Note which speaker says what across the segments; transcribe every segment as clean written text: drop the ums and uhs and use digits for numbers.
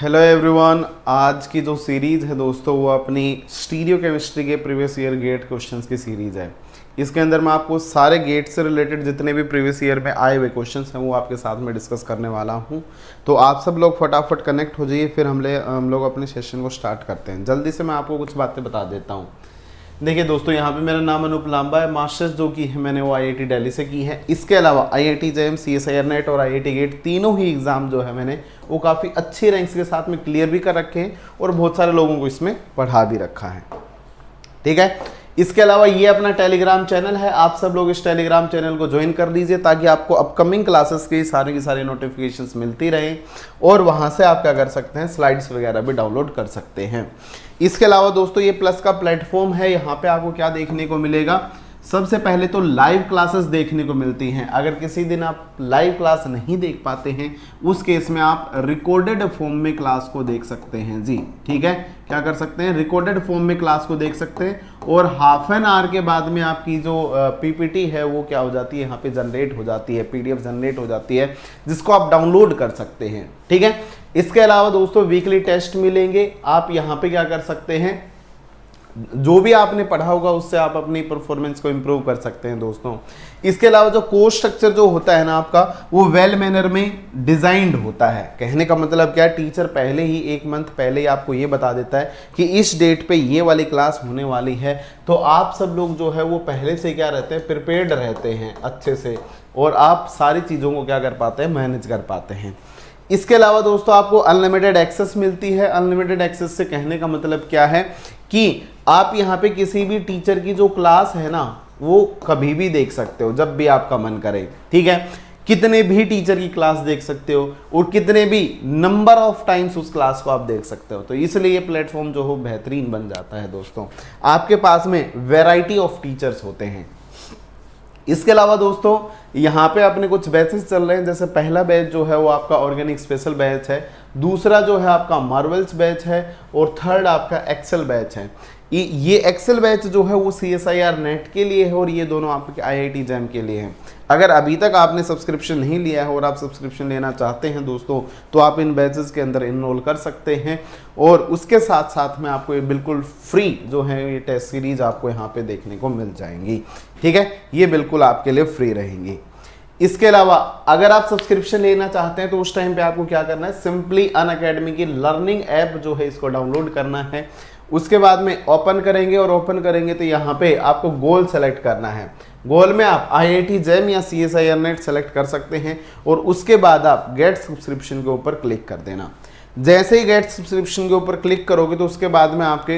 Speaker 1: Hello everyone. आज की जो सीरीज़ है दोस्तों वो अपनी स्टीरियो केमिस्ट्री के प्रीवियस ईयर गेट क्वेश्चंस की सीरीज़ है। इसके अंदर मैं आपको सारे गेट से रिलेटेड जितने भी प्रीवियस ईयर में आए हुए क्वेश्चंस हैं वो आपके साथ में डिस्कस करने वाला हूं। तो आप सब लोग फटाफट कनेक्ट हो जाइए, फिर हम लोग अपने सेशन को स्टार्ट करते हैं। जल्दी से मैं आपको कुछ बातें बता देता हूँ। देखिए दोस्तों, यहाँ पे मेरा नाम अनूप लांबा है। मास्टर्स जो की है मैंने वो आईआईटी दिल्ली से की है। इसके अलावा आईआईटी जेईई, सीएसआईआर नेट और आईआईटी गेट तीनों ही एग्जाम जो है मैंने वो काफ़ी अच्छे रैंक्स के साथ में क्लियर भी कर रखे हैं और बहुत सारे लोगों को इसमें पढ़ा भी रखा है। ठीक है। इसके अलावा ये अपना टेलीग्राम चैनल है, आप सब लोग इस टेलीग्राम चैनल को ज्वाइन कर लीजिए ताकि आपको अपकमिंग क्लासेस की सारी नोटिफिकेशंस मिलती रहे और वहां से आप क्या कर सकते हैं, स्लाइड्स वगैरह भी डाउनलोड कर सकते हैं। इसके अलावा दोस्तों ये प्लस का प्लेटफॉर्म है। यहाँ पे आपको क्या देखने को मिलेगा, सबसे पहले तो लाइव क्लासेस देखने को मिलती हैं। अगर किसी दिन आप लाइव क्लास नहीं देख पाते हैं उस केस में आप रिकॉर्डेड फॉर्म में क्लास को देख सकते हैं जी। ठीक है, क्या कर सकते हैं, रिकॉर्डेड फॉर्म में क्लास को देख सकते हैं और हाफ एन आवर के बाद में आपकी जो पीपीटी है वो क्या हो जाती है, यहाँ पे जनरेट हो जाती है, पीडीएफ जनरेट हो जाती है जिसको आप डाउनलोड कर सकते हैं। ठीक है। इसके अलावा दोस्तों वीकली टेस्ट मिलेंगे। आप यहाँ पे क्या कर सकते हैं, जो भी आपने पढ़ा होगा उससे आप अपनी परफॉर्मेंस को इंप्रूव कर सकते हैं दोस्तों। इसके अलावा जो कोर्स स्ट्रक्चर जो होता है ना आपका, वो वेल मैनर में डिजाइंड होता है। कहने का मतलब क्या है, टीचर पहले ही एक मंथ पहले ही आपको ये बता देता है कि इस डेट पे ये वाली क्लास होने वाली है। तो आप सब लोग जो है वो पहले से क्या रहते हैं, प्रिपेयर्ड रहते हैं अच्छे से और आप सारी चीज़ों को क्या कर पाते हैं, मैनेज कर पाते हैं। इसके अलावा दोस्तों आपको अनलिमिटेड एक्सेस मिलती है। अनलिमिटेड एक्सेस से कहने का मतलब क्या है कि आप यहाँ पे किसी भी टीचर की जो क्लास है ना वो कभी भी देख सकते हो जब भी आपका मन करे। ठीक है, कितने भी टीचर की क्लास देख सकते हो और कितने भी नंबर ऑफ टाइम्स उस क्लास को आप देख सकते हो। तो इसलिए ये प्लेटफॉर्म जो हो बेहतरीन बन जाता है दोस्तों। आपके पास में वैरायटी ऑफ टीचर्स होते हैं। इसके अलावा दोस्तों यहाँ पे अपने कुछ बैचेस चल रहे हैं। जैसे पहला बैच जो है वो आपका ऑर्गेनिक स्पेशल बैच है, दूसरा जो है आपका मार्वल्स बैच है और थर्ड आपका एक्सेल बैच है। ये एक्सेल बैच जो है वो सीएसआईआर नेट के लिए है और ये दोनों आपके आईआईटी जेईई के लिए हैं। अगर अभी तक आपने सब्सक्रिप्शन नहीं लिया है और आप सब्सक्रिप्शन लेना चाहते हैं दोस्तों तो आप इन बैचेस के अंदर इनरोल कर सकते हैं और उसके साथ साथ में आपको ये बिल्कुल फ्री जो है ये टेस्ट सीरीज आपको यहाँ पे देखने को मिल जाएंगी। ठीक है, ये बिल्कुल आपके लिए फ्री रहेंगी। इसके अलावा अगर आप सब्सक्रिप्शन लेना चाहते हैं तो उस टाइम पे आपको क्या करना है, सिंपली अनअकैडमी की लर्निंग ऐप जो है इसको डाउनलोड करना है। उसके बाद में ओपन करेंगे और ओपन करेंगे तो यहाँ पे आपको गोल सेलेक्ट करना है। गोल में आप आईआईटी जेईई या सीएसआईआर नेट सेलेक्ट कर सकते हैं और उसके बाद आप गेट सब्सक्रिप्शन के ऊपर क्लिक कर देना। जैसे ही गेट सब्सक्रिप्शन के ऊपर क्लिक करोगे तो उसके बाद में आपके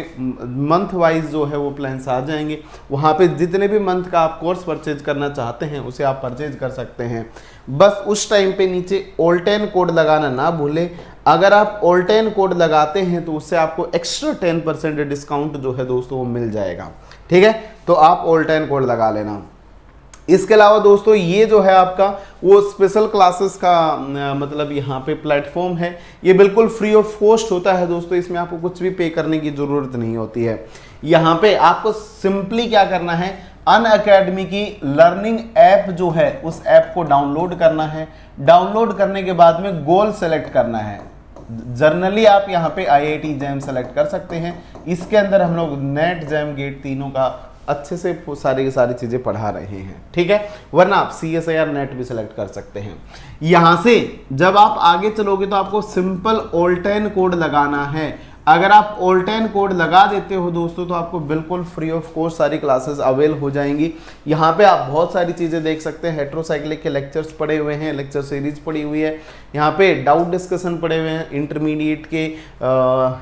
Speaker 1: मंथ वाइज जो है वो प्लान्स आ जाएंगे। वहाँ पे जितने भी मंथ का आप कोर्स परचेज करना चाहते हैं उसे आप परचेज कर सकते हैं। बस उस टाइम पे नीचे ऑल10 कोड लगाना ना भूलें। अगर आप ऑल10 कोड लगाते हैं तो उससे आपको एक्स्ट्रा 10% डिस्काउंट जो है दोस्तों वो मिल जाएगा। ठीक है, तो आप ऑल10 कोड लगा लेना। इसके अलावा दोस्तों ये जो है आपका वो स्पेशल क्लासेस का मतलब यहाँ पे प्लेटफॉर्म है। ये बिल्कुल फ्री ऑफ कॉस्ट होता है दोस्तों, इसमें आपको कुछ भी पे करने की ज़रूरत नहीं होती है। यहाँ पे आपको सिंपली क्या करना है, अनअकैडमी की लर्निंग ऐप जो है उस ऐप को डाउनलोड करना है। डाउनलोड करने के बाद में गोल सेलेक्ट करना है। जर्नली आप यहाँ पे आईआईटी जेईई सेलेक्ट कर सकते हैं। इसके अंदर हम लोग नेट जेईई गेट तीनों का अच्छे से सारी चीज़ें पढ़ा रहे हैं। ठीक है, वरना आप सीएसआईआर नेट भी सिलेक्ट कर सकते हैं। यहाँ से जब आप आगे चलोगे तो आपको सिंपल ऑल10 कोड लगाना है। अगर आप ऑल10 कोड लगा देते हो दोस्तों तो आपको बिल्कुल फ्री ऑफ कॉस्ट सारी क्लासेस अवेल हो जाएंगी। यहाँ पे आप बहुत सारी चीज़ें देख सकते हैं। हेट्रोसाइक्लिक के लेक्चर्स पड़े हुए हैं, लेक्चर सीरीज पड़ी हुई है। यहाँ पे डाउट डिस्कशन पड़े हुए हैं, इंटरमीडिएट के,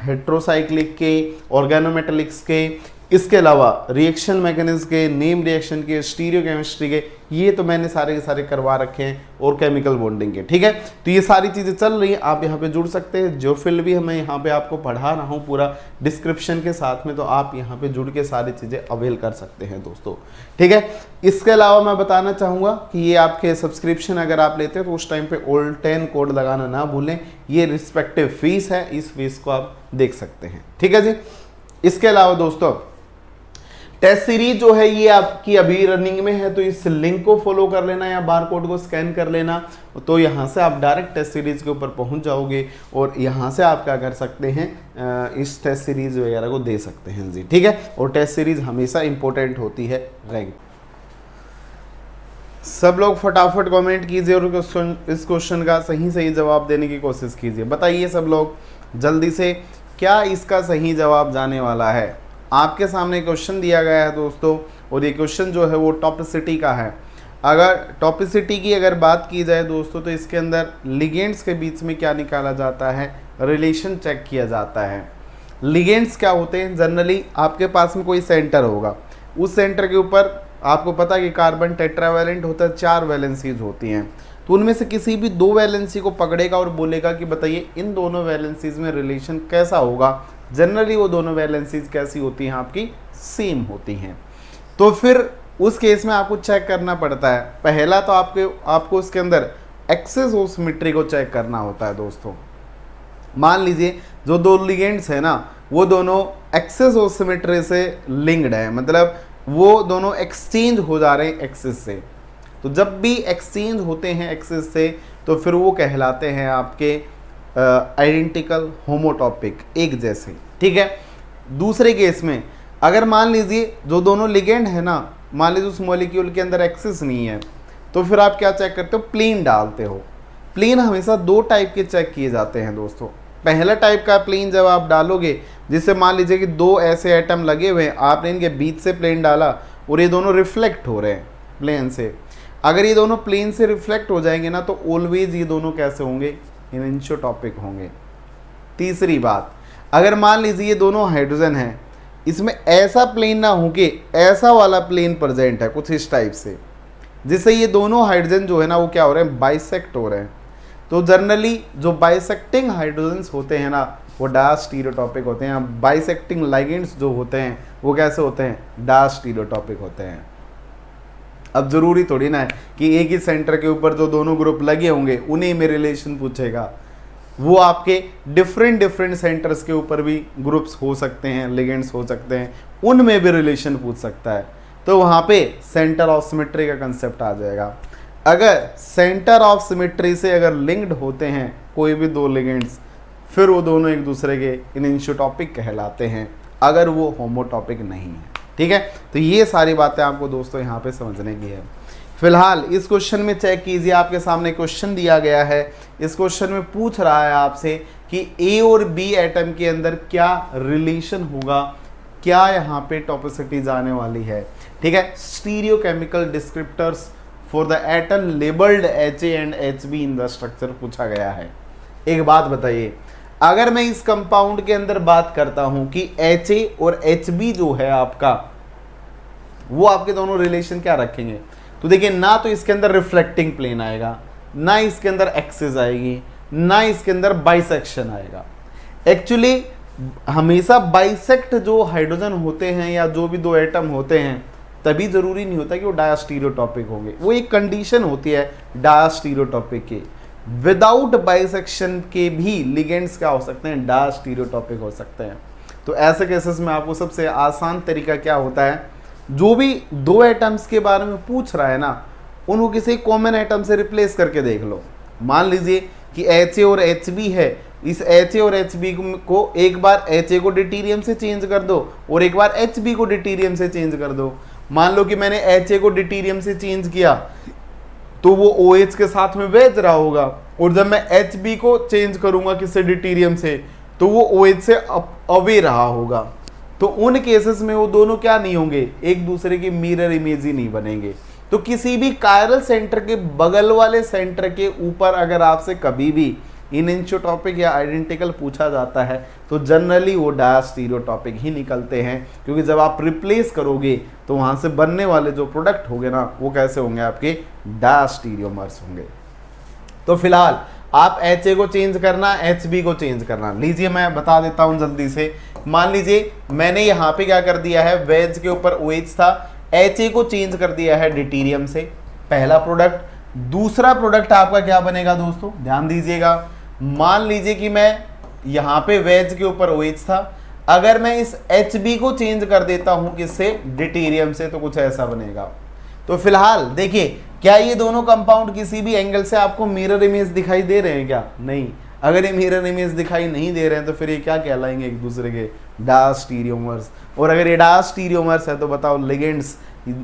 Speaker 1: हेट्रोसाइक्लिक के, ऑर्गेनोमेटेलिक्स के। इसके अलावा रिएक्शन मैकेनिज्म के, नेम रिएक्शन के, स्टीरियो केमिस्ट्री के, ये तो मैंने सारे के सारे करवा रखे हैं और केमिकल बॉन्डिंग के। ठीक है, तो ये सारी चीज़ें चल रही हैं, आप यहाँ पे जुड़ सकते हैं। जो फील्ड भी मैं यहाँ पे आपको पढ़ा रहा हूँ पूरा डिस्क्रिप्शन के साथ में, तो आप यहाँ पे जुड़ के सारी चीज़ें अवेल कर सकते हैं दोस्तों। ठीक है, इसके अलावा मैं बताना चाहूँगा कि ये आपके सब्सक्रिप्शन अगर आप लेते हैं तो उस टाइम पे ऑल10 कोड लगाना ना भूलें। ये रिस्पेक्टिव फीस है, इस फीस को आप देख सकते हैं। ठीक है जी। इसके अलावा दोस्तों टेस्ट सीरीज जो है ये आपकी अभी रनिंग में है, तो इस लिंक को फॉलो कर लेना या बार कोड को स्कैन कर लेना, तो यहाँ से आप डायरेक्ट टेस्ट सीरीज के ऊपर पहुँच जाओगे और यहाँ से आप क्या कर सकते हैं, इस टेस्ट सीरीज वगैरह को दे सकते हैं जी, ठीक है। और टेस्ट सीरीज हमेशा इंपॉर्टेंट होती है रैंक। सब लोग फटाफट कमेंट कीजिए और इस क्वेश्चन का सही जवाब देने की कोशिश कीजिए। बताइए सब लोग जल्दी से, क्या इसका सही जवाब जाने वाला है। आपके सामने क्वेश्चन दिया गया है दोस्तों, और ये क्वेश्चन जो है वो टॉपिसिटी का है। अगर टॉपिसिटी की अगर बात की जाए दोस्तों, तो इसके अंदर लिगेंड्स के बीच में क्या निकाला जाता है, रिलेशन चेक किया जाता है। लिगेंड्स क्या होते हैं, जनरली आपके पास में कोई सेंटर होगा, उस सेंटर के ऊपर आपको पता है कि कार्बन टेट्रावैलेंट होता है, 4 वैलेंसीज होती हैं, तो उनमें से किसी भी 2 वैलेंसी को पकड़ेगा और बोलेगा कि बताइए इन दोनों वैलेंसीज में रिलेशन कैसा होगा। जनरली वो दोनों वैलेंसीज कैसी होती हैं, आपकी सेम होती हैं। तो फिर उस केस में आपको चेक करना पड़ता है। पहला तो आपको उसके अंदर एक्सेस ऑफ सिमेट्री को चेक करना होता है दोस्तों। मान लीजिए जो 2 लिगेंड्स है ना, वो दोनों एक्सेस ऑफ सिमेट्री से लिंक्ड है, मतलब वो दोनों एक्सचेंज हो जा रहे हैं एक्सेस से। तो जब भी एक्सचेंज होते हैं एक्सेस से, तो फिर वो कहलाते हैं आपके आइडेंटिकल होमोटॉपिक, एक जैसे, ठीक है। दूसरे केस में अगर मान लीजिए जो दोनों लिगेंड है ना, मान लीजिए उस मॉलिक्यूल के अंदर एक्सेस नहीं है, तो फिर आप क्या चेक करते हो, प्लेन डालते हो। प्लेन हमेशा 2 टाइप के चेक किए जाते हैं दोस्तों। पहला टाइप का प्लेन जब आप डालोगे, जिससे मान लीजिए कि 2 ऐसे एटम लगे हुए हैं, आपने इनके बीच से प्लेन डाला और ये दोनों रिफ्लेक्ट हो रहे हैं प्लेन से। अगर ये दोनों प्लेन से रिफ्लेक्ट हो जाएंगे ना, तो ऑलवेज ये दोनों कैसे होंगे, एनिसोटॉपिक होंगे। तीसरी बात, अगर मान लीजिए ये दोनों हाइड्रोजन हैं, इसमें ऐसा प्लेन ना हो कि ऐसा वाला प्लेन प्रेजेंट है कुछ इस टाइप से, जिससे ये दोनों हाइड्रोजन जो है ना वो क्या हो रहे हैं, बाइसेक्ट हो रहे हैं। तो जनरली जो बाइसेक्टिंग हाइड्रोजन्स होते हैं ना, वो डायस्टीरियोटॉपिक होते हैं। बाइसेक्टिंग लाइगेंड्स जो होते हैं वो कैसे होते हैं, डायस्टीरियोटॉपिक होते हैं। अब जरूरी थोड़ी ना है कि एक ही सेंटर के ऊपर जो दोनों ग्रुप लगे होंगे उन्हीं में रिलेशन पूछेगा। वो आपके डिफरेंट सेंटर्स के ऊपर भी ग्रुप्स हो सकते हैं, लिगेंड्स हो सकते हैं, उनमें भी रिलेशन पूछ सकता है। तो वहाँ पे सेंटर ऑफ सिमेट्री का कंसेप्ट आ जाएगा। अगर सेंटर ऑफ सिमेट्री से अगर लिंक्ड होते हैं कोई भी 2 लिगेंड्स, फिर वो दोनों एक दूसरे के एनिसोटॉपिक कहलाते हैं, अगर वो होमोटॉपिक नहीं है, ठीक है। तो ये सारी बातें आपको दोस्तों यहाँ पे समझने की है। फिलहाल इस क्वेश्चन में चेक कीजिए, आपके सामने क्वेश्चन दिया गया है। इस क्वेश्चन में पूछ रहा है आपसे कि ए और बी एटम के अंदर क्या रिलेशन होगा, क्या यहाँ पे टॉपिसिटी जाने वाली है, ठीक है। Stereochemical descriptors for the atom labelled HA and HB in the structure पूछा गया है। एक बात बताइए, अगर मैं इस कंपाउंड के अंदर बात करता हूं कि HA और HB जो है आपका, वो आपके दोनों रिलेशन क्या रखेंगे, तो देखिए ना तो इसके अंदर रिफ्लेक्टिंग प्लेन आएगा, ना इसके अंदर एक्सिस आएगी, ना इसके अंदर बाइसेक्शन आएगा। एक्चुअली हमेशा बाइसेक्ट जो हाइड्रोजन होते हैं या जो भी 2 एटम होते हैं, तभी जरूरी नहीं होता कि वो डायस्टीरियोटॉपिक होंगे। वो एक कंडीशन होती है डायस्टीरियोटॉपिक की। विदाउट बाइसेक्शन के भी लिगेंड्स क्या हो सकते हैं, डायस्टीरियोटॉपिक हो सकते हैं। तो ऐसे केसेस में आपको सबसे आसान तरीका क्या होता है, जो भी 2 एटम्स के बारे में पूछ रहा है ना, उनको किसी कॉमन एटम से रिप्लेस करके देख लो। मान लीजिए कि HA और HB है, इस HA और HB को एक बार HA को डिटीरियम से चेंज कर दो और एक बार HB को डिटीरियम से चेंज कर दो। मान लो कि मैंने HA को डिटीरियम से चेंज किया, तो वो OH के साथ में भेज रहा होगा, और जब मैं HB को चेंज करूंगा किससे, डिटीरियम से, तो वो OH से अवे रहा होगा। तो उन केसेस में वो दोनों क्या नहीं होंगे, एक दूसरे की मिरर इमेज ही नहीं बनेंगे। तो किसी भी कायरल सेंटर के बगल वाले सेंटर के ऊपर अगर आपसे कभी भी एनिसोटॉपिक या आइडेंटिकल पूछा जाता है, तो जनरली वो डायस्टीरियोटॉपिक ही निकलते हैं, क्योंकि जब आप रिप्लेस करोगे तो वहां से बनने वाले जो प्रोडक्ट होंगे ना, वो कैसे होंगे, आपके डायस्टीरियोमर्स होंगे। तो फिलहाल आप HA को चेंज करना, HB को चेंज करना। लीजिए मैं बता देता हूं जल्दी से। मान लीजिए मैंने यहाँ पे क्या कर दिया है, वेज के ऊपर OH था, HA को चेंज कर दिया है डिटीरियम से, पहला प्रोडक्ट। दूसरा प्रोडक्ट आपका क्या बनेगा दोस्तों, ध्यान दीजिएगा। मान लीजिए कि मैं यहाँ पे वेज के ऊपर OH था, अगर मैं इस Hb को चेंज कर देता हूं किससे, डिटेरियम से, तो कुछ ऐसा बनेगा। तो फिलहाल देखिए, क्या ये दोनों कंपाउंड किसी भी एंगल से आपको मिरर इमेज दिखाई दे रहे हैं क्या? नहीं। अगर ये मिरर इमेज दिखाई नहीं दे रहे हैं तो फिर ये क्या कहलाएंगे, एक दूसरे के डार्क स्टीरियोमर्स। और अगर ये डार्क स्टीरियोमर्स है तो बताओ लिगेंड्स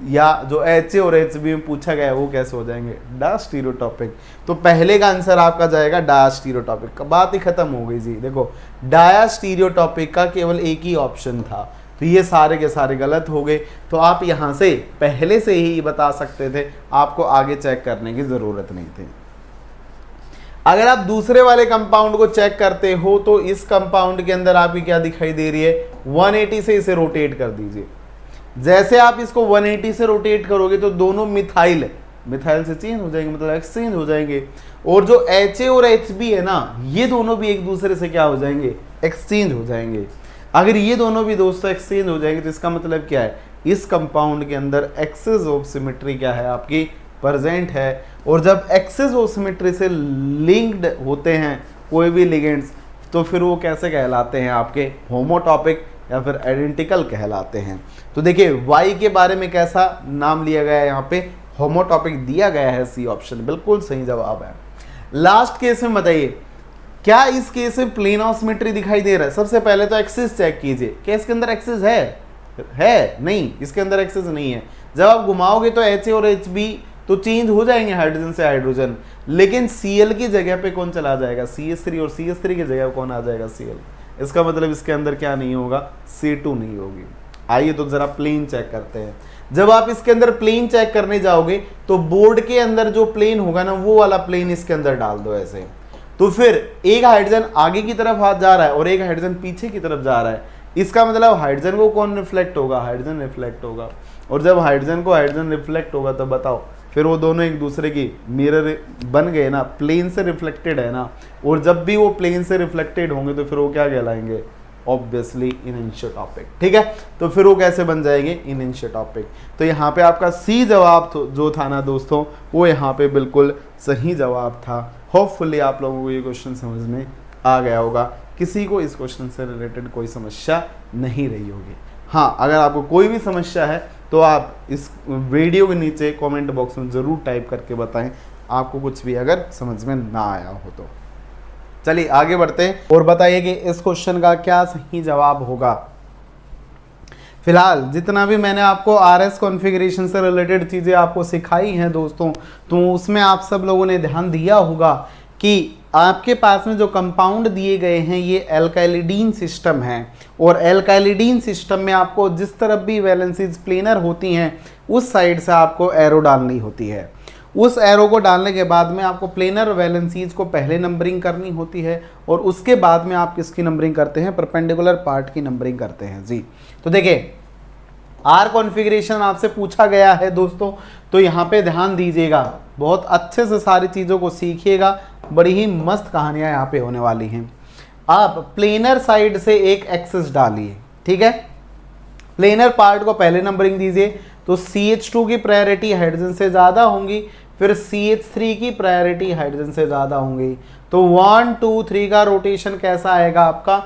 Speaker 1: या जो HA और HB में पूछा गया है वो कैसे हो जाएंगे, डार्क स्टीरियोटॉपिक। तो पहले का आंसर आपका जाएगा डार्क स्टीरियोटॉपिक। बात ही खत्म हो गई जी। देखो डार्क स्टीरियोटॉपिक का केवल एक ही ऑप्शन था, तो ये सारे के सारे गलत हो गए। तो आप यहाँ से पहले से ही बता सकते थे, आपको आगे चेक करने की जरूरत नहीं थी। अगर आप दूसरे वाले कंपाउंड को चेक करते हो तो इस कंपाउंड के अंदर आपकी क्या दिखाई दे रही है, 180 से इसे रोटेट कर दीजिए। जैसे आप इसको 180 से रोटेट करोगे तो दोनों मिथाइल से चेंज हो जाएंगे, मतलब एक्सचेंज हो जाएंगे। और जो HA और HB है ना, ये दोनों भी एक दूसरे से क्या हो जाएंगे, एक्सचेंज हो जाएंगे। अगर ये दोनों भी दोस्तों एक्सचेंज हो जाएंगे तो इसका मतलब क्या है, इस कंपाउंड के अंदर एक्सेस ऑफ सिमेट्री क्या है आपकी, प्रेजेंट है। और जब एक्सेस ऑफ सिमेट्री से लिंक्ड होते हैं कोई भी लिगेंड्स, तो फिर वो कैसे कहलाते हैं आपके, होमोटॉपिक या फिर आइडेंटिकल कहलाते हैं। तो देखिए वाई के बारे में कैसा नाम लिया गया है, यहाँ पे होमोटॉपिक दिया गया है, सी ऑप्शन बिल्कुल सही जवाब है। लास्ट केस में बताइए, क्या इस केस में प्लेन ऑफ सिमेट्री दिखाई दे रहा है? सबसे पहले तो एक्सिस चेक कीजिए, क्या इसके अंदर एक्सिस है? नहीं, इसके अंदर एक्सिस नहीं है। जब आप घुमाओगे तो HA और HB तो चेंज हो जाएंगे हाइड्रोजन से हाइड्रोजन, लेकिन Cl की जगह पे कौन चला जाएगा, CH3, और CH3 की जगह कौन आ जाएगा, Cl। इसका मतलब इसके अंदर क्या नहीं होगा, C2 नहीं होगी। आइए तो जरा प्लेन चेक करते हैं। जब आप इसके अंदर प्लेन चेक करने जाओगे तो बोर्ड के अंदर जो प्लेन होगा ना, वो वाला प्लेन इसके अंदर डाल दो ऐसे। तो फिर एक हाइड्रोजन आगे की तरफ हाथ जा रहा है और एक हाइड्रोजन पीछे की तरफ जा रहा है। इसका मतलब हाइड्रोजन को कौन रिफ्लेक्ट होगा, हाइड्रोजन रिफ्लेक्ट होगा। और जब हाइड्रोजन को हाइड्रोजन रिफ्लेक्ट होगा तो बताओ फिर वो दोनों एक दूसरे की मिरर बन गए ना, प्लेन से रिफ्लेक्टेड है ना। और जब भी वो प्लेन से रिफ्लेक्टेड होंगे तो फिर वो क्या कहलाएंगे, ऑब्वियसली इनएंशियोटॉपिक। ठीक है, तो फिर वो कैसे बन जाएंगे, इनएंशियोटॉपिक। तो यहाँ पे आपका सी जवाब जो था ना दोस्तों, वो यहाँ पे बिल्कुल सही जवाब था। होपफुली आप लोगों को ये क्वेश्चन समझ में आ गया होगा, किसी को इस क्वेश्चन से रिलेटेड कोई समस्या नहीं रही होगी। हाँ, अगर आपको कोई भी समस्या है तो आप इस वीडियो के नीचे कमेंट बॉक्स में ज़रूर टाइप करके बताएं, आपको कुछ भी अगर समझ में ना आया हो तो। चलिए आगे बढ़ते हैं और बताइए कि इस क्वेश्चन का क्या सही जवाब होगा। फिलहाल जितना भी मैंने आपको RS कॉन्फ़िगरेशन से रिलेटेड चीज़ें आपको सिखाई हैं दोस्तों, तो उसमें आप सब लोगों ने ध्यान दिया होगा कि आपके पास में जो कंपाउंड दिए गए हैं ये एल्काइलिडीन सिस्टम है। और एल्काइलिडीन सिस्टम में आपको जिस तरफ भी वैलेंसीज प्लेनर होती हैं उस साइड से आपको एरो डालनी होती है। उस एरो को डालने के बाद में आपको प्लेनर वैलेंसीज को पहले नंबरिंग करनी होती है और उसके बाद में आप किसकी नंबरिंग करते हैं, परपेंडिकुलर पार्ट की नंबरिंग करते हैं जी। तो देखिए आर कॉन्फ़िगरेशन आपसे पूछा गया है दोस्तों, तो यहाँ पे ध्यान दीजिएगा, बहुत अच्छे से सारी चीज़ों को सीखिएगा, बड़ी ही मस्त कहानियाँ यहाँ पे होने वाली हैं। आप प्लेनर साइड से एक एक्सिस डालिए, ठीक है, प्लेनर पार्ट को पहले नंबरिंग दीजिए। तो CH2 की प्रायोरिटी हाइड्रोजन से ज़्यादा होंगी, फिर CH3 की प्रायोरिटी हाइड्रोजन से ज़्यादा होंगी। तो 1 2 3 का रोटेशन कैसा आएगा आपका,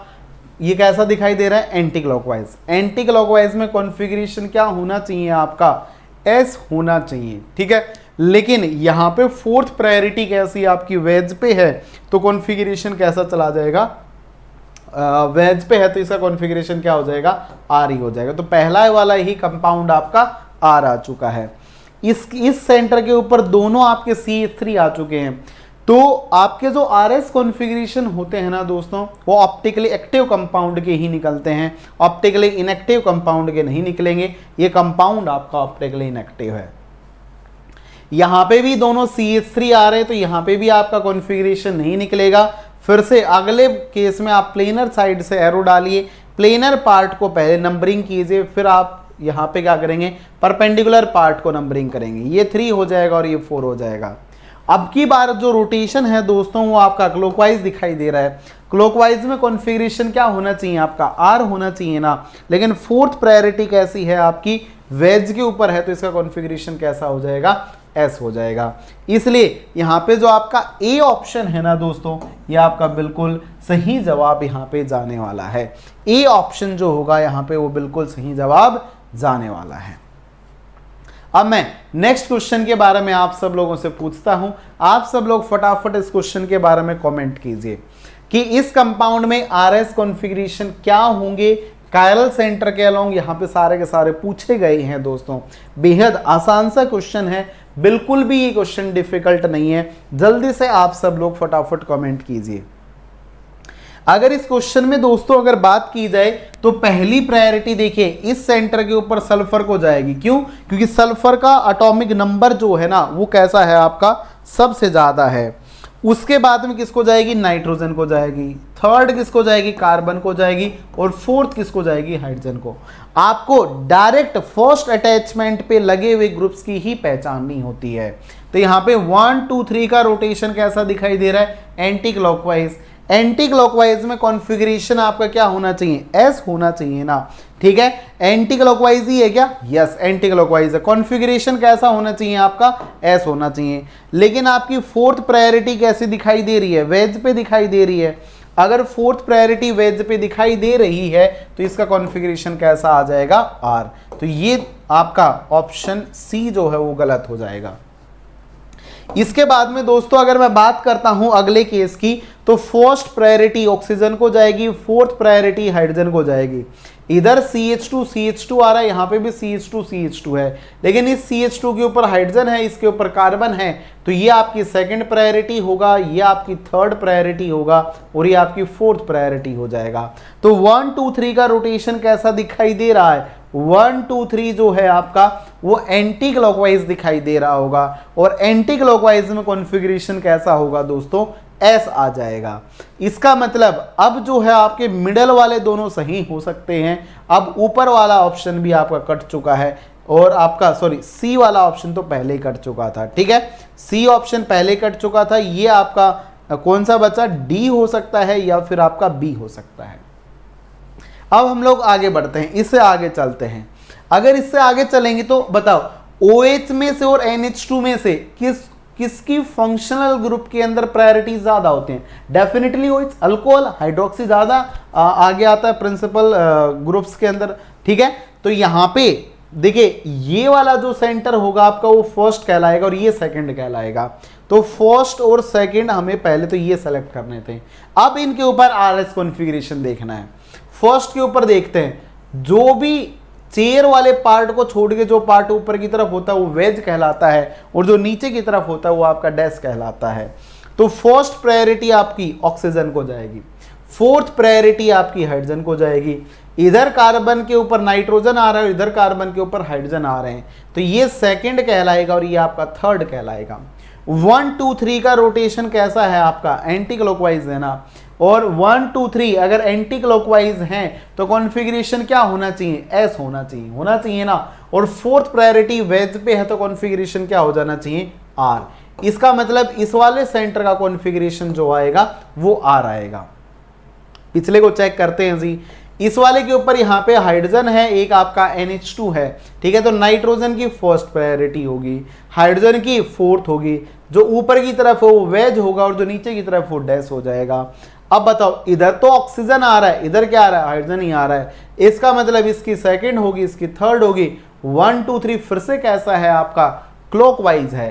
Speaker 1: ये कैसा दिखाई दे रहा है, एंटी क्लॉकवाइज। एंटी क्लॉकवाइज में कॉन्फ़िगरेशन क्या होना चाहिए आपका, S होना चाहिए, ठीक है। लेकिन यहाँ पे फोर्थ प्रायोरिटी कैसी आपकी वेज पे है, तो कॉन्फ़िगरेशन कैसा चला जाएगा, वेज पे है तो इसका कॉन्फ़िगरेशन क्या हो जाएगा, R ही हो जाएगा। तो पहला वाला ही कंपाउंड आपका R आ चुका है। इस सेंटर के ऊपर दोनों आपके CH3 आ चुके हैं। तो आपके जो RS कॉन्फ़िगरेशन होते हैं ना दोस्तों, वो ऑप्टिकली एक्टिव कंपाउंड के ही निकलते हैं, ऑप्टिकली इनएक्टिव कंपाउंड के नहीं निकलेंगे। ये कंपाउंड आपका ऑप्टिकली इनएक्टिव है। यहाँ पे भी दोनों CH3 आ रहे हैं तो यहाँ पे भी आपका कॉन्फ़िगरेशन नहीं निकलेगा। फिर से अगले केस में आप प्लेनर साइड से एरो डालिए, प्लेनर पार्ट को पहले नंबरिंग कीजिए, फिर आप यहाँ पे क्या करेंगे, परपेंडिकुलर पार्ट को नंबरिंग करेंगे। ये 3 हो जाएगा और ये 4 हो जाएगा। अब की बार जो रोटेशन है दोस्तों वो आपका क्लॉकवाइज दिखाई दे रहा है। क्लॉकवाइज में कॉन्फ़िगरेशन क्या होना चाहिए आपका, R होना चाहिए ना, लेकिन फोर्थ प्रायोरिटी कैसी है आपकी, वेज के ऊपर है तो इसका कॉन्फ़िगरेशन कैसा हो जाएगा, एस हो जाएगा। इसलिए यहाँ पे जो आपका ए ऑप्शन है ना दोस्तों, ये आपका बिल्कुल सही जवाब यहाँ पे जाने वाला है। ए ऑप्शन जो होगा यहाँ पे वो बिल्कुल सही जवाब जाने वाला है। अब मैं नेक्स्ट क्वेश्चन के बारे में आप सब लोगों से पूछता हूं, आप सब लोग फटाफट इस क्वेश्चन के बारे में कमेंट कीजिए कि इस कंपाउंड में आरएस कॉन्फ़िगरेशन क्या होंगे कायरल सेंटर के अलोंग। यहाँ पे सारे के सारे पूछे गए हैं दोस्तों, बेहद आसान सा क्वेश्चन है, बिल्कुल भी ये क्वेश्चन डिफिकल्ट नहीं है। जल्दी से आप सब लोग फटाफट कमेंट कीजिए। अगर इस क्वेश्चन में दोस्तों अगर बात की जाए तो पहली प्रायोरिटी देखिए इस सेंटर के ऊपर सल्फर को जाएगी। क्यों? क्योंकि सल्फर का एटॉमिक नंबर जो है ना वो कैसा है आपका, सबसे ज्यादा है। उसके बाद में किसको जाएगी, नाइट्रोजन को जाएगी। थर्ड किसको जाएगी, कार्बन को जाएगी। और फोर्थ किसको जाएगी, हाइड्रोजन को। आपको डायरेक्ट फर्स्ट अटैचमेंट पे लगे हुए ग्रुप्स की ही पहचाननी होती है। तो यहाँ पे 1 2 3 का रोटेशन कैसा दिखाई दे रहा है, एंटी क्लॉकवाइज। एंटी क्लॉकवाइज में कॉन्फ़िगरेशन आपका क्या होना चाहिए, एस होना चाहिए ना, ठीक है। एंटी क्लॉकवाइज ही है क्या, यस एंटी क्लॉकवाइज है। कॉन्फ़िगरेशन कैसा होना चाहिए आपका, एस होना चाहिए। लेकिन आपकी फोर्थ प्रायोरिटी कैसी दिखाई दे रही है, वेज पे दिखाई दे रही है। अगर फोर्थ प्रायोरिटी वेज पे दिखाई दे रही है तो इसका कॉन्फ़िगरेशन कैसा आ जाएगा, आर। तो ये आपका ऑप्शन सी जो है वो गलत हो जाएगा। इसके बाद में दोस्तों अगर मैं बात करता हूं अगले केस की, तो फर्स्ट प्रायोरिटी ऑक्सीजन को जाएगी, फोर्थ प्रायोरिटी हाइड्रोजन को जाएगी। इधर CH2 आ रहा है, यहाँ पे भी CH2 है, लेकिन इस CH2 के ऊपर हाइड्रोजन है, इसके ऊपर कार्बन है। तो ये आपकी सेकंड प्रायोरिटी होगा, ये आपकी थर्ड प्रायोरिटी होगा और ये आपकी फोर्थ प्रायोरिटी हो जाएगा। तो 1 2 3 का रोटेशन कैसा दिखाई दे रहा है, 1 2 3 जो है आपका वो एंटी क्लॉकवाइज दिखाई दे रहा होगा। और एंटी क्लॉकवाइज में कॉन्फ़िगरेशन कैसा होगा दोस्तों, एस आ जाएगा। इसका मतलब अब जो है आपके मिडल वाले दोनों सही हो सकते हैं। अब ऊपर वाला ऑप्शन भी आपका कट चुका है और आपका सी वाला ऑप्शन तो पहले ही कट चुका था, ठीक है। सी ऑप्शन पहले कट चुका था। ये आपका कौन सा बचा, डी हो सकता है या फिर आपका बी हो सकता है। अब हम लोग आगे बढ़ते हैं, इससे आगे चलते हैं। अगर इससे आगे चलेंगे तो बताओ OH में से और NH2 में से किसकी फंक्शनल ग्रुप के अंदर प्रायोरिटी ज्यादा होते हैं। डेफिनेटली OH, अल्कोहल, हाइड्रोक्सी ज्यादा आगे आता है प्रिंसिपल ग्रुप्स के अंदर, ठीक है। तो यहाँ पे देखिए ये वाला जो सेंटर होगा आपका वो फर्स्ट कहलाएगा और ये सेकंड कहलाएगा। तो फर्स्ट और सेकंड हमें पहले तो ये सेलेक्ट करने थे। अब इनके ऊपर RS कॉन्फ़िगरेशन देखना है। फर्स्ट के ऊपर देखते हैं, जो भी चेयर वाले पार्ट को छोड़ के जो पार्ट ऊपर की तरफ होता है वो वेज कहलाता है और जो नीचे की तरफ होता है वो आपका डैश कहलाता है। तो फर्स्ट प्रायोरिटी आपकी ऑक्सीजन को जाएगी, फोर्थ प्रायोरिटी आपकी हाइड्रोजन को जाएगी। इधर कार्बन के ऊपर नाइट्रोजन आ रहा है और इधर कार्बन के ऊपर हाइड्रोजन आ रहे हैं, तो ये सेकंड कहलाएगा और ये आपका थर्ड कहलाएगा। 1 2 3 का रोटेशन कैसा है आपका, एंटी क्लॉकवाइज है ना। और 1 2 3 अगर एंटी क्लॉकवाइज हैं तो कॉन्फ़िगरेशन क्या होना चाहिए, एस होना चाहिए ना। और फोर्थ प्रायोरिटी वेज पे है तो कॉन्फ़िगरेशन क्या हो जाना चाहिए, आर। इसका मतलब इस वाले सेंटर का कॉन्फ़िगरेशन जो आएगा वो आर आएगा। पिछले को चेक करते हैं जी। इस वाले के ऊपर यहाँ पे हाइड्रोजन है, एक आपका NH2 है, ठीक है। तो नाइट्रोजन की फर्स्ट प्रायोरिटी होगी, हाइड्रोजन की फोर्थ होगी, जो ऊपर की तरफ हो वो वेज होगा और जो नीचे की तरफ वो डैश हो जाएगा। अब बताओ इधर तो ऑक्सीजन आ रहा है, इधर क्या आ रहा है, हाइड्रोजन ही आ रहा है। इसका मतलब इसकी सेकंड होगी, इसकी थर्ड होगी। 1 2 3 फिर से कैसा है आपका, क्लॉकवाइज है।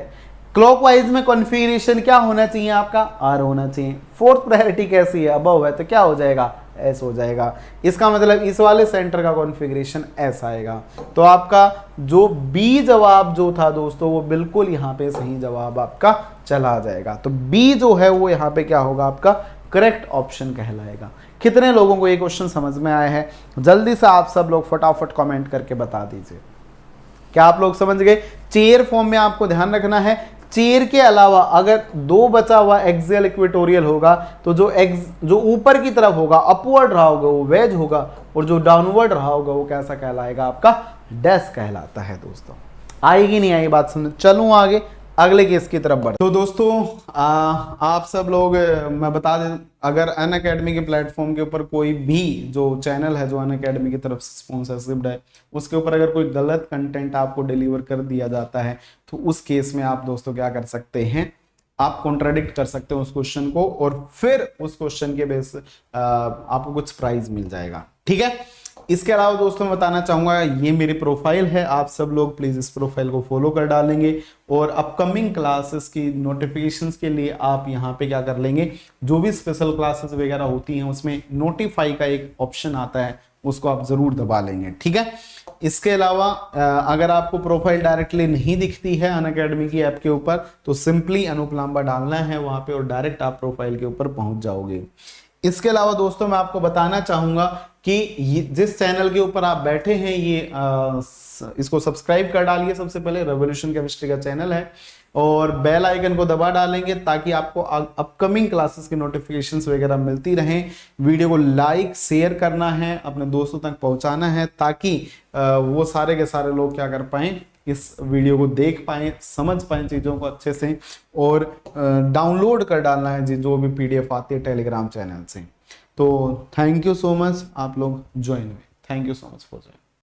Speaker 1: क्लॉकवाइज में कॉन्फ़िगरेशन क्या होना चाहिए आपका, आर होना चाहिए। फोर्थ प्रायोरिटी कैसी है, अबव है, तो क्या हो जाएगा, एस हो जाएगा। इसका मतलब इस वाले सेंटर का कॉन्फ़िगरेशन एस आएगा। तो आपका जो बी जवाब जो था दोस्तों वो बिल्कुल यहाँ पे सही जवाब आपका चला जाएगा। तो बी जो है वो यहाँ पे क्या होगा, आपका करेक्ट ऑप्शन कहलाएगा। कितने लोगों को ये क्वेश्चन समझ में आया है, जल्दी से आप सब लोग फटाफट कमेंट करके बता दीजिए। क्या आप लोग समझ गए। चेयर फॉर्म में आपको ध्यान रखना है, चेयर के अलावा अगर दो बचा हुआ एक्सियल इक्वेटोरियल होगा तो जो ऊपर की तरफ होगा अपवर्ड रहा होगा वो वेज होगा और जो डाउनवर्ड रहा होगा वो कैसा कहलाएगा, आपका डैश कहलाता है। दोस्तों आएगी नहीं आई बात समझ, चलूं आगे। अगले केस की तरफ बढ़। तो दोस्तों आप सब लोग मैं बता दें, अगर अनअकैडमी के प्लेटफॉर्म के ऊपर कोई भी जो चैनल है जो अनअकैडमी की तरफ से स्पॉन्सरशिप है, उसके ऊपर अगर कोई गलत कंटेंट आपको डिलीवर कर दिया जाता है तो उस केस में आप दोस्तों क्या कर सकते हैं, आप कॉन्ट्राडिक्ट कर सकते हो उस क्वेश्चन को और फिर उस क्वेश्चन के बेस आपको कुछ प्राइज मिल जाएगा। ठीक है, इसके अलावा दोस्तों मैं बताना चाहूंगा, ये मेरी प्रोफाइल है, आप सब लोग प्लीज इस प्रोफाइल को फॉलो कर डालेंगे और अपकमिंग क्लासेस की नोटिफिकेशंस के लिए आप यहाँ पे क्या कर लेंगे, जो भी स्पेशल क्लासेस वगैरह होती हैं उसमें नोटिफाई का एक ऑप्शन आता है, उसको आप जरूर दबा लेंगे। ठीक है, इसके अलावा अगर आपको प्रोफाइल डायरेक्टली नहीं दिखती है अनअकैडमी की ऐप के ऊपर तो सिंपली अनूप लांबा डालना है वहां पे और डायरेक्ट आप प्रोफाइल के ऊपर पहुंच जाओगे। इसके अलावा दोस्तों मैं आपको बताना चाहूंगा कि जिस चैनल के ऊपर आप बैठे हैं इसको सब्सक्राइब कर डालिए सबसे पहले, रेवोल्यूशन केमिस्ट्री का चैनल है, और बेल आइकन को दबा डालेंगे ताकि आपको अपकमिंग क्लासेस की नोटिफिकेशंस वगैरह मिलती रहें। वीडियो को लाइक शेयर करना है, अपने दोस्तों तक पहुंचाना है ताकि वो सारे के सारे लोग क्या कर पाएं, इस वीडियो को देख पाएं, समझ पाएं चीज़ों को अच्छे से, और डाउनलोड कर डालना है जो भी PDF आती है टेलीग्राम चैनल से। तो थैंक यू सो मच, आप लोग ज्वाइन हुए, thank you so much for join.